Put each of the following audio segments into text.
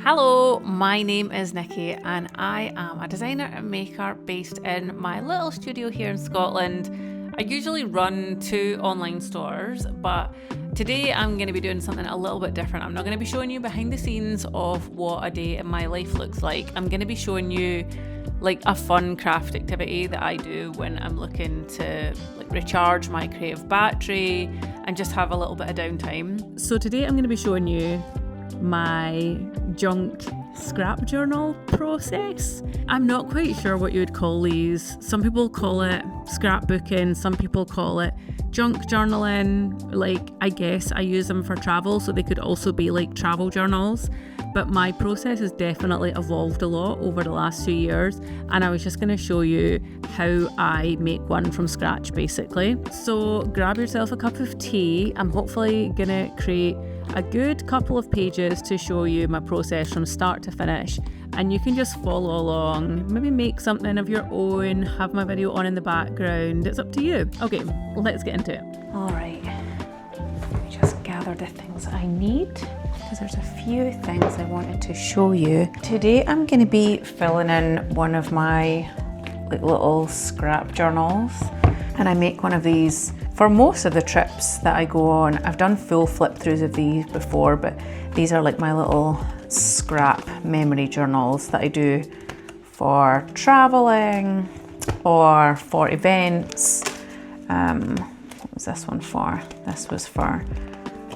Hello, my name is Nikki and I am a designer and maker based in my little studio here in Scotland. I usually run 2 online stores, but today I'm going to be doing something a little bit different. I'm not going to be showing you behind the scenes of what a day in my life looks like. I'm going to be showing you like a fun craft activity that I do when I'm looking to recharge my creative battery and just have a little bit of downtime. So today I'm going to be showing you my junk scrap journal process. I'm not quite sure what you would call these. Some people call it scrapbooking, some people call it junk journaling. I guess I use them for travel, so they could also be like travel journals. But my process has definitely evolved a lot over the last 2 years, and I was just going to show you how I make one from scratch basically. So grab yourself a cup of tea. I'm hopefully going to create a good couple of pages to show you my process from start to finish, and you can just follow along, maybe make something of your own, have my video on in the background. It's up to you. Okay, let's get into it. All right, let me just gather the things I need because there's a few things I wanted to show you. Today I'm going to be filling in one of my little scrap journals, and I make one of these for most of the trips that I go on. I've done full flip throughs of these before, but these are like my little scrap memory journals that I do for traveling or for events. What was this one for? This was for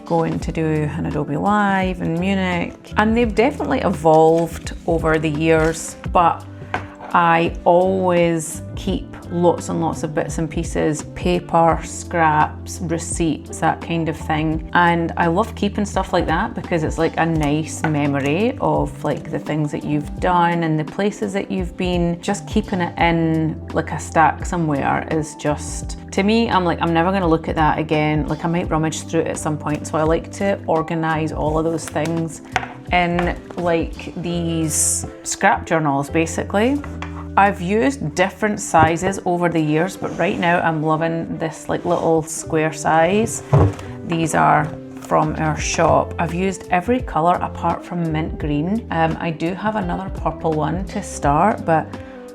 going to do an Adobe Live in Munich. And they've definitely evolved over the years, but I always keep lots and lots of bits and pieces, paper, scraps, receipts, that kind of thing. And I love keeping stuff like that because it's like a nice memory of like the things that you've done and the places that you've been. Just keeping it in like a stack somewhere is just, to me, I'm never gonna look at that again. Like I might rummage through it at some point. So I like to organize all of those things in like these scrap journals basically. I've used different sizes over the years, but right now I'm loving this like little square size. These are from our shop. I've used every color apart from mint green. I do have another purple one to start, but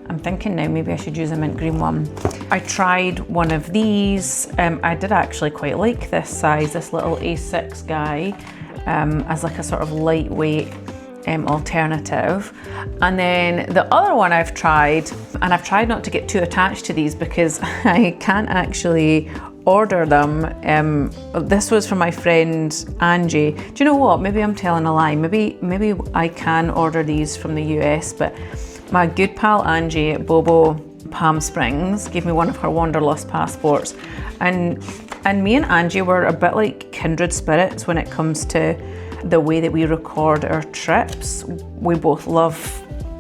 I'm thinking now maybe I should use a mint green one. I tried one of these. I did actually quite like this size, this little A6 guy, as like a sort of lightweight alternative. And then the other one I've tried, and I've tried not to get too attached to these because I can't actually order them. This was from my friend Angie. Do you know what? Maybe I'm telling a lie. Maybe I can order these from the US, but my good pal Angie at Bobo Palm Springs gave me one of her Wanderlust passports, and me and Angie were a bit like kindred spirits when it comes to the way that we record our trips. We both love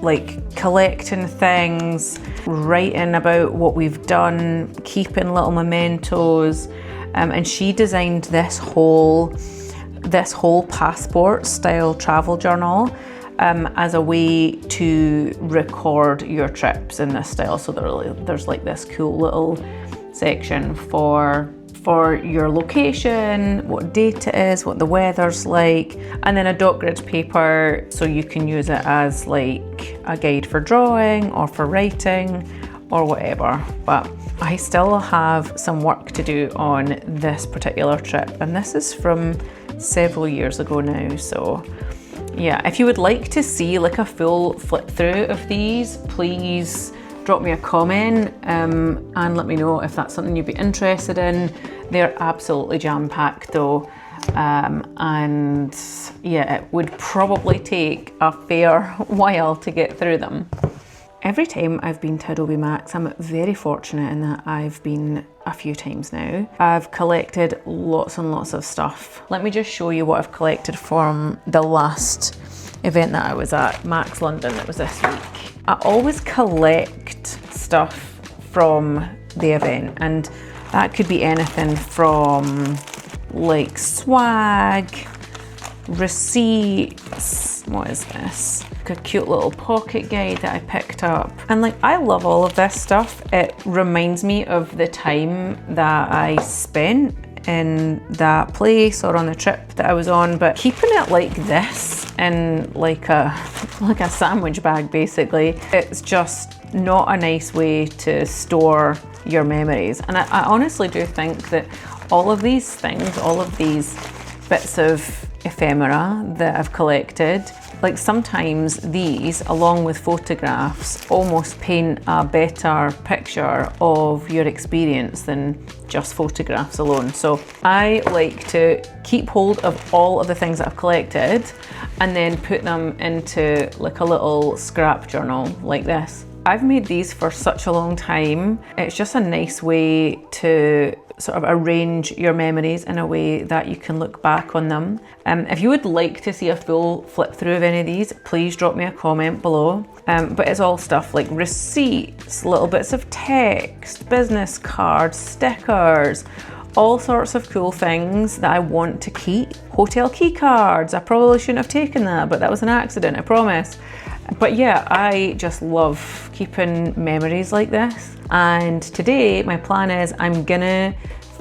like collecting things, writing about what we've done, keeping little mementos, and she designed this whole passport style travel journal as a way to record your trips in this style. So there's like this cool little section for your location, what date it is, what the weather's like, and then a dot grid paper so you can use it as like a guide for drawing or for writing or whatever. But I still have some work to do on this particular trip, and this is from several years ago now. So yeah, if you would like to see like a full flip through of these, please drop me a comment and let me know if that's something you'd be interested in. They're absolutely jam-packed though, and yeah, it would probably take a fair while to get through them. Every time I've been to Adobe Max, I'm very fortunate in that I've been a few times now. I've collected lots and lots of stuff. Let me just show you what I've collected from the last event that I was at, Max London, that was this week. I always collect stuff from the event, and that could be anything from like swag, receipts, what is this? Like a cute little pocket guide that I picked up. And like, I love all of this stuff. It reminds me of the time that I spent in that place or on the trip that I was on, but keeping it like this in like a sandwich bag basically, it's just not a nice way to store your memories. And I honestly do think that all of these things, all of these bits of ephemera that I've collected, like sometimes these, along with photographs, almost paint a better picture of your experience than just photographs alone. So I like to keep hold of all of the things that I've collected and then put them into like a little scrap journal like this. I've made these for such a long time. It's just a nice way to sort of arrange your memories in a way that you can look back on them. If you would like to see a full flip through of any of these, please drop me a comment below. But it's all stuff like receipts, little bits of text, business cards, stickers, all sorts of cool things that I want to keep. Hotel key cards, I probably shouldn't have taken that, but that was an accident, I promise. But yeah, I just love keeping memories like this. And today my plan is I'm gonna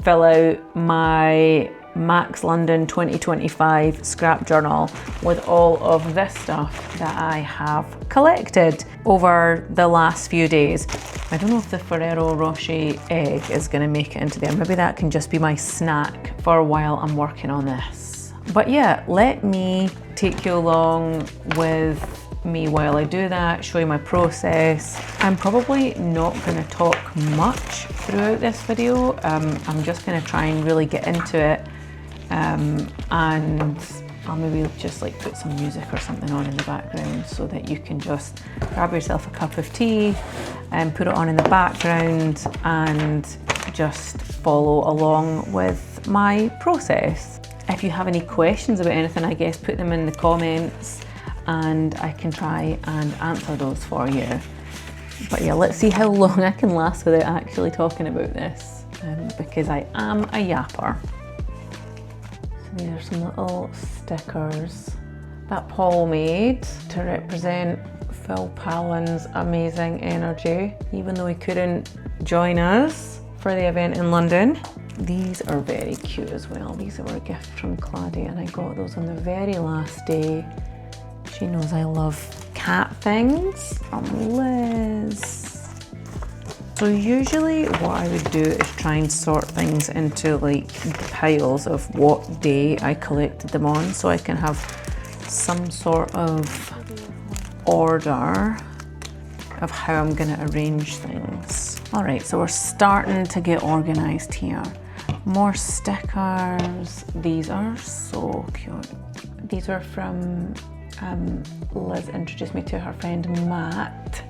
fill out my Max London 2025 scrap journal with all of this stuff that I have collected over the last few days. I don't know if the Ferrero Rocher egg is gonna make it into there. Maybe that can just be my snack for a while I'm working on this. But yeah, let me take you along with me while I do that, show you my process. I'm probably not going to talk much throughout this video. I'm just going to try and really get into it, and I'll maybe just like put some music or something on in the background so that you can just grab yourself a cup of tea and put it on in the background and just follow along with my process. If you have any questions about anything, I guess put them in the comments and I can try and answer those for you. But yeah, let's see how long I can last without actually talking about this, because I am a yapper. So these are some little stickers that Paul made to represent Phil Pallen's amazing energy, even though he couldn't join us for the event in London. These are very cute as well. These were a gift from Claudia and I got those on the very last day. She knows I love cat things from Liz. So usually what I would do is try and sort things into like piles of what day I collected them on, so I can have some sort of order of how I'm gonna arrange things. All right, so we're starting to get organized here. More stickers. These are so cute. These are from Liz introduced me to her friend Matt.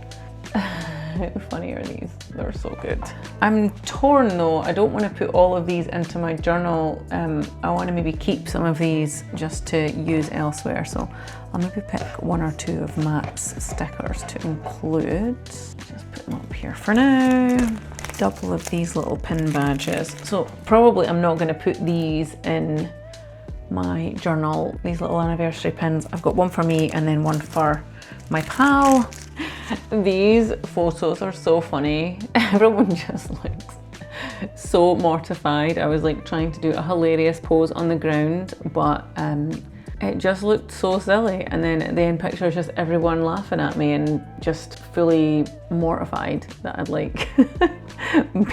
How funny are these? They're so good. I'm torn though. I don't want to put all of these into my journal. I want to maybe keep some of these just to use elsewhere. So I'll maybe pick one or two of Matt's stickers to include. Just put them up here for now. Double of these little pin badges. So probably I'm not going to put these in my journal, these little anniversary pins. I've got one for me and then one for my pal. These photos are so funny. Everyone just looks so mortified. I was like trying to do a hilarious pose on the ground, but it just looked so silly. And then at the end picture is just everyone laughing at me and just fully mortified that I'd like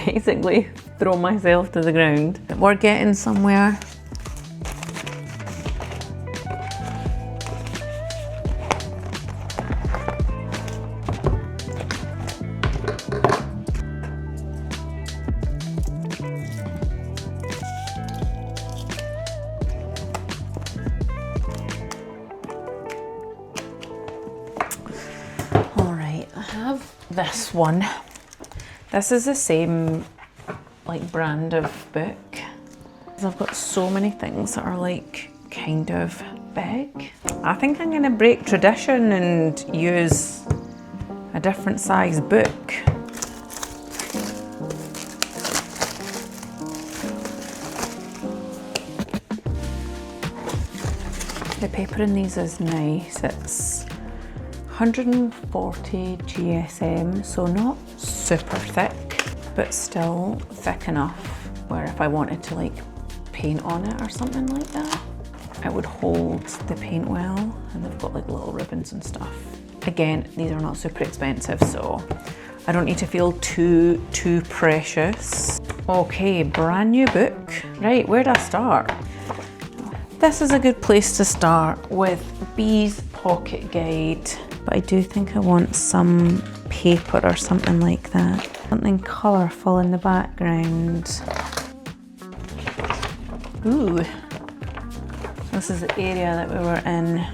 basically throw myself to the ground. We're getting somewhere. This one. This is the same like brand of book. I've got so many things that are like kind of big. I think I'm gonna break tradition and use a different size book. The paper in these is nice. It's 140 GSM, so not super thick, but still thick enough where if I wanted to like paint on it or something like that. It would hold the paint well, and they've got like little ribbons and stuff. Again, these are not super expensive, so I don't need to feel too precious. Okay, brand new book. Right, where do I start? This is a good place to start with Bee's Pocket Guide, but I do think I want some paper or something like that. Something colourful in the background. Ooh, this is the area that we were in.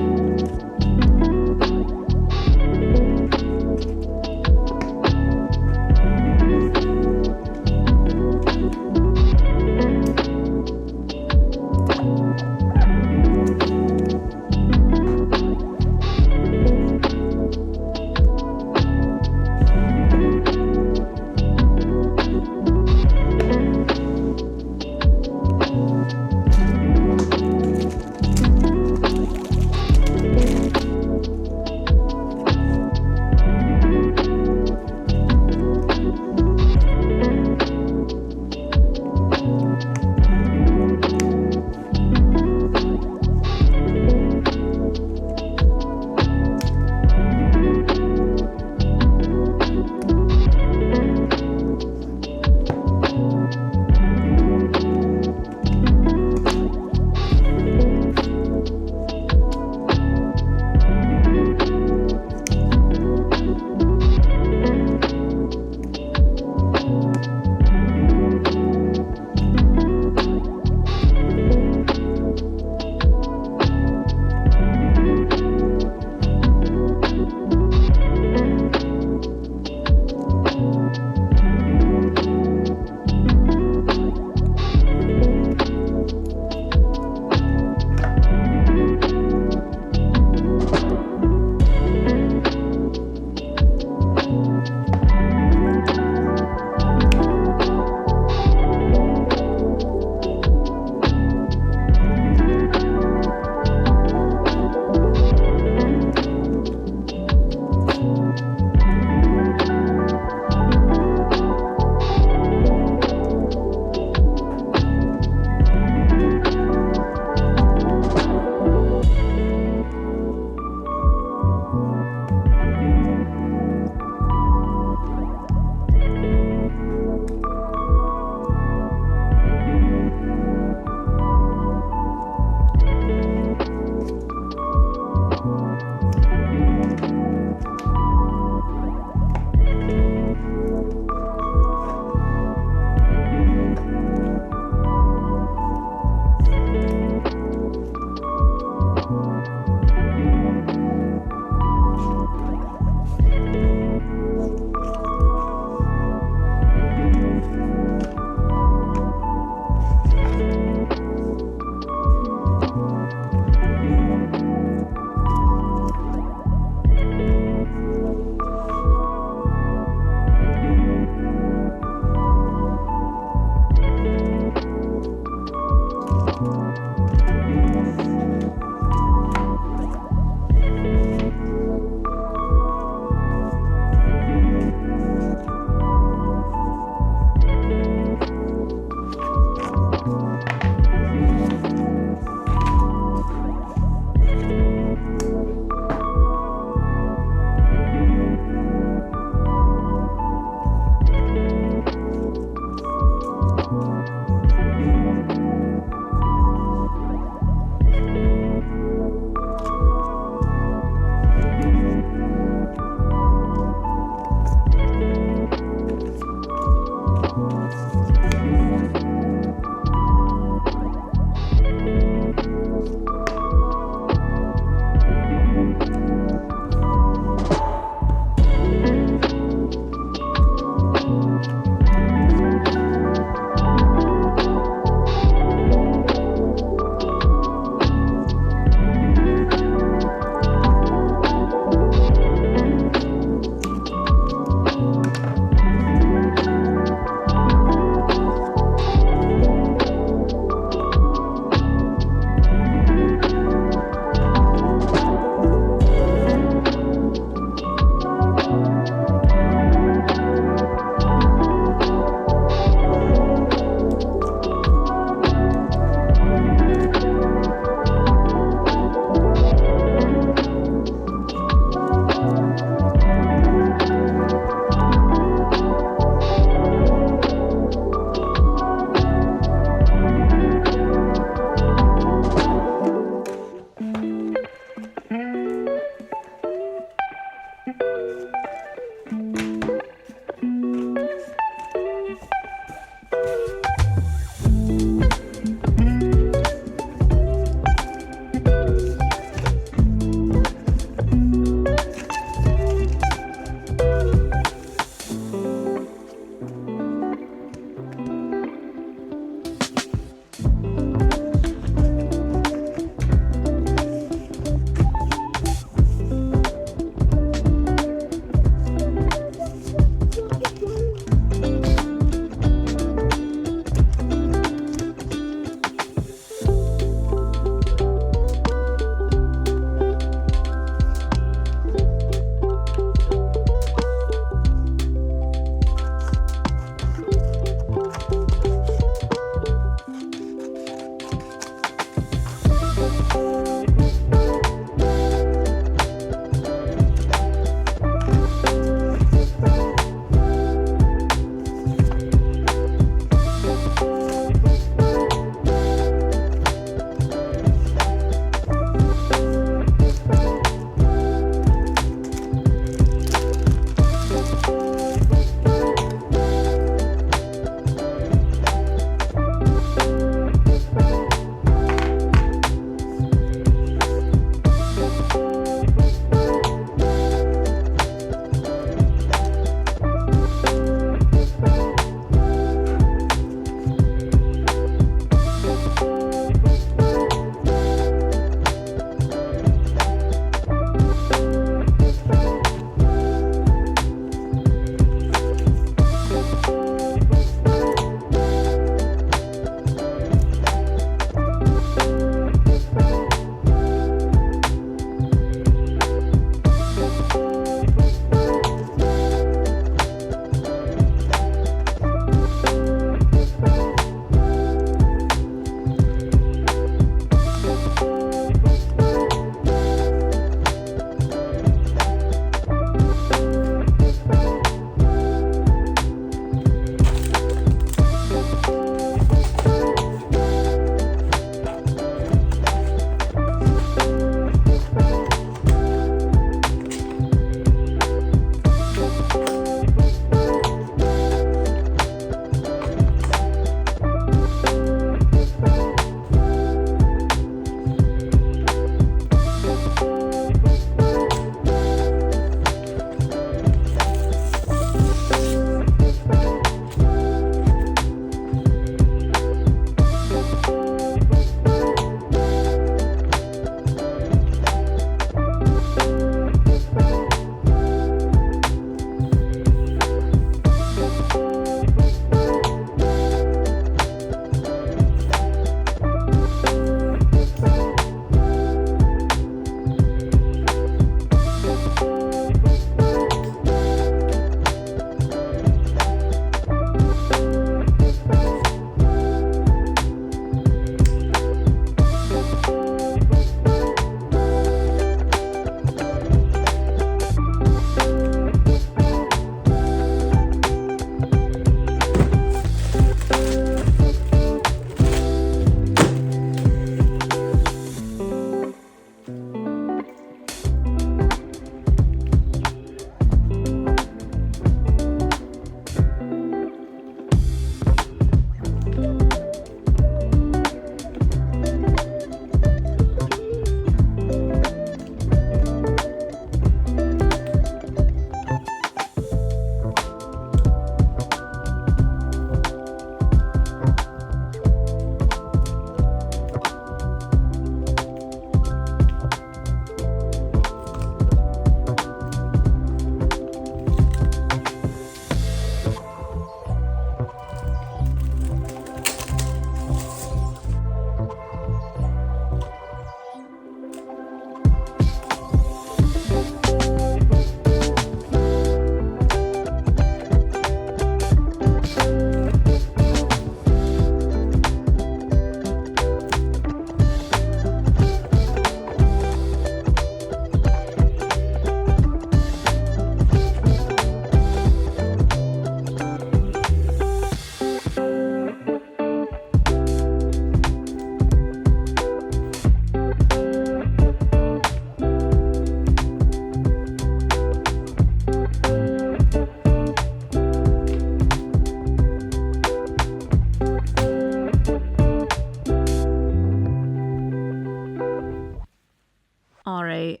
All right.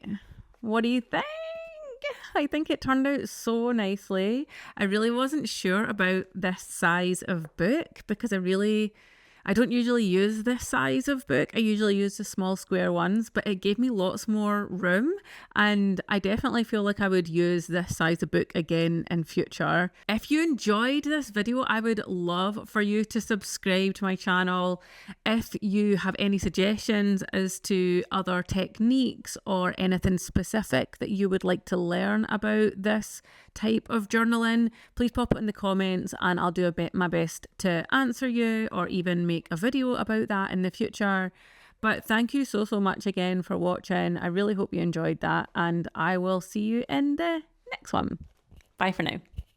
What do you think? I think it turned out so nicely. I really wasn't sure about this size of book because I don't usually use this size of book. I usually use the small square ones, but it gave me lots more room, and I definitely feel like I would use this size of book again in future. If you enjoyed this video, I would love for you to subscribe to my channel. If you have any suggestions as to other techniques or anything specific that you would like to learn about this type of journaling, please pop it in the comments and I'll do my best to answer you or even make a video about that in the future. But thank you so much again for watching. I really hope you enjoyed that, and I will see you in the next one. Bye for now.